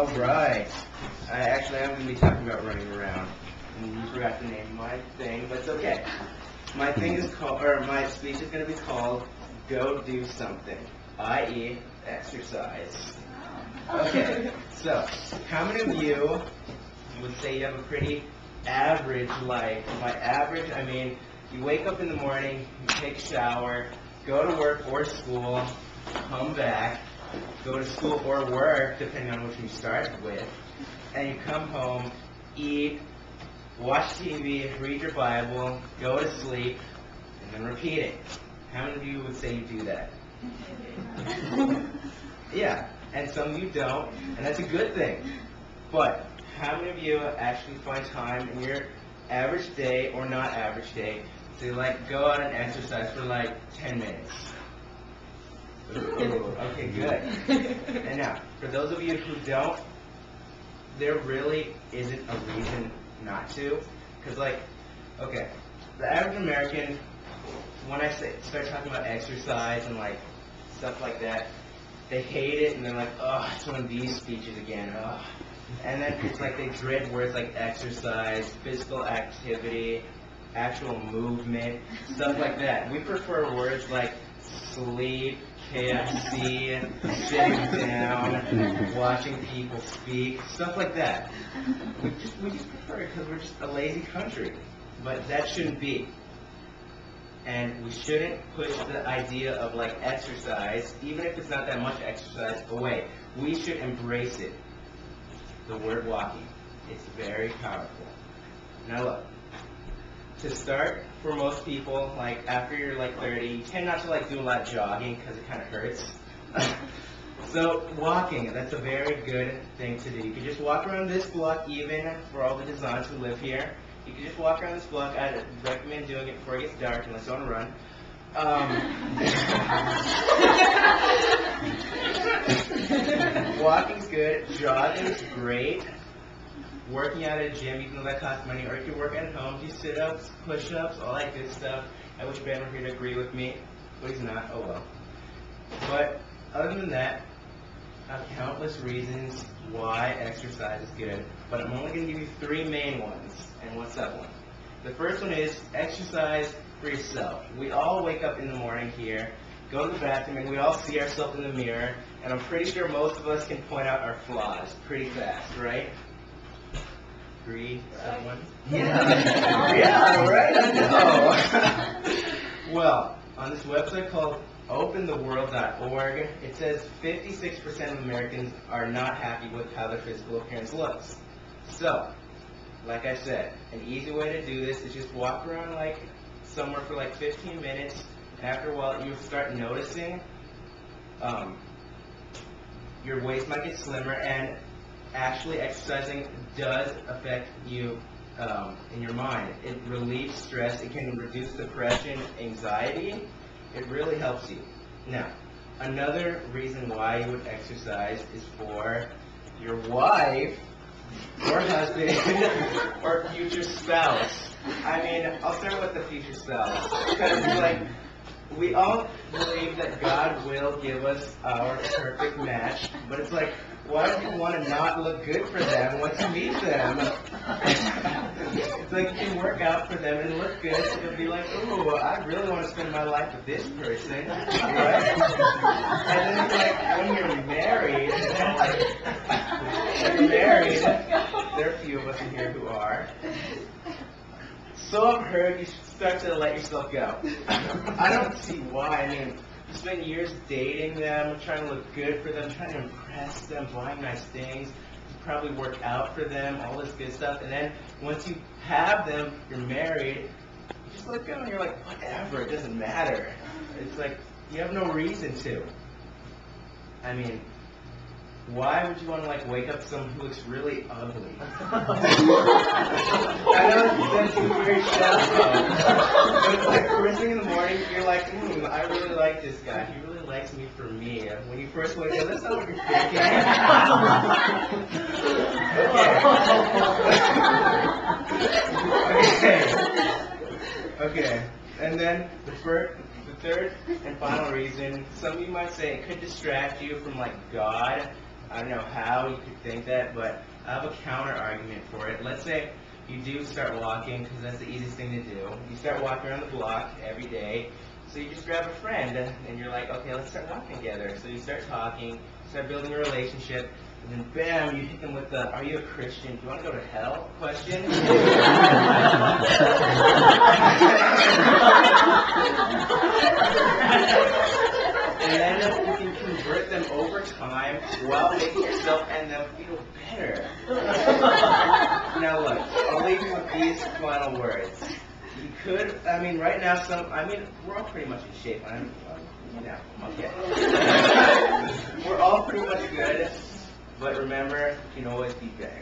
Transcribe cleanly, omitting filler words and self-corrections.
All right. I actually am going to be talking about running around. And you forgot to name my thing, but it's okay. My thing is called, or my speech is going to be called "Go Do Something," i.e., exercise. Okay. So, how many of you would say you have a pretty average life? By average, I mean you wake up in the morning, you take a shower, go to work or school, come back, go to school or work, depending on which you started with, and you come home, eat, watch TV, read your Bible, go to sleep, and then repeat it. How many of you would say you do that? Yeah, and some of you don't, and that's a good thing. But how many of you actually find time in your average day or not average day to like go out and exercise for like 10 minutes? Ooh, okay, good. And now, for those of you who don't, there really isn't a reason not to. Because like, okay, the average American, when I start talking about exercise and like stuff like that, they hate it and they're like, oh, it's one of these speeches again, oh. And then it's like they dread words like exercise, physical activity, actual movement, stuff like that. We prefer words like sleep, KFC, sitting down, watching people speak, stuff like that. We just prefer it because we're just a lazy country. But that shouldn't be. And we shouldn't push the idea of like exercise, even if it's not that much exercise, away. We should embrace it. The word walking. It's very powerful. Now look, to start, for most people, like after you're like 30, you tend not to like do a lot of jogging because it kind of hurts. So walking, that's a very good thing to do. You can just walk around this block, even for all the designers who live here. You can just walk around this block. I'd recommend doing it before it gets dark, unless you want to run. Walking's good, jogging's great. Working out at a gym, even though that costs money, or you can work at home, do sit-ups, push-ups, all that good stuff. I wish Ben were here to agree with me, but he's not, oh well. But other than that, I have countless reasons why exercise is good, but I'm only going to give you 3 main ones, and what's that one? The first one is exercise for yourself. We all wake up in the morning here, go to the bathroom, and we all see ourselves in the mirror, and I'm pretty sure most of us can point out our flaws pretty fast, right? Agree, someone? Yeah. Yeah, right? I know. Well, on this website called opentheworld.org, it says 56% of Americans are not happy with how their physical appearance looks. So, like I said, an easy way to do this is just walk around like somewhere for like 15 minutes, and after a while you'll start noticing your waist might get slimmer, and actually exercising does affect you in your mind. It relieves stress, it can reduce depression, anxiety. It really helps you. Now, another reason why you would exercise is for your wife or husband or future spouse. I mean, I'll start with the future spouse. Because, like, we all believe that God will give us our perfect match, but it's like, why do you want to not look good for them once you meet them? It's like you can work out for them and look good, so you'll be like, ooh, I really want to spend my life with this person, right? And then it's like, when you're married, there are a few of us in here who are. So I've heard you start to let yourself go. I don't see why. I mean, you spend years dating them, trying to look good for them, trying to impress them, buying nice things. You probably work out for them, all this good stuff. And then once you have them, you're married, you just let go and you're like, whatever, it doesn't matter. It's like, you have no reason to. I mean, why would you want to like wake up someone who looks really ugly? I know that's very shallow, but it's like first thing in the morning, you're like, I really like this guy. He really likes me for me. When you first wake up, that's not what you're thinking. Okay. And then the third and final reason, some of you might say it could distract you from like God. I don't know how you could think that, but I have a counter argument for it. Let's say you do start walking, because that's the easiest thing to do. You start walking around the block every day, so you just grab a friend, and you're like, okay, let's start walking together. So you start talking, start building a relationship, and then bam, you hit them with the, are you a Christian? Do you want to go to hell? Question. And then you can convert them over time while making yourself and them feel better. Now look, I'll leave you with these final words. You could, I mean, right now, we're all pretty much in shape. Okay. We're all pretty much good, but remember, you can always be better.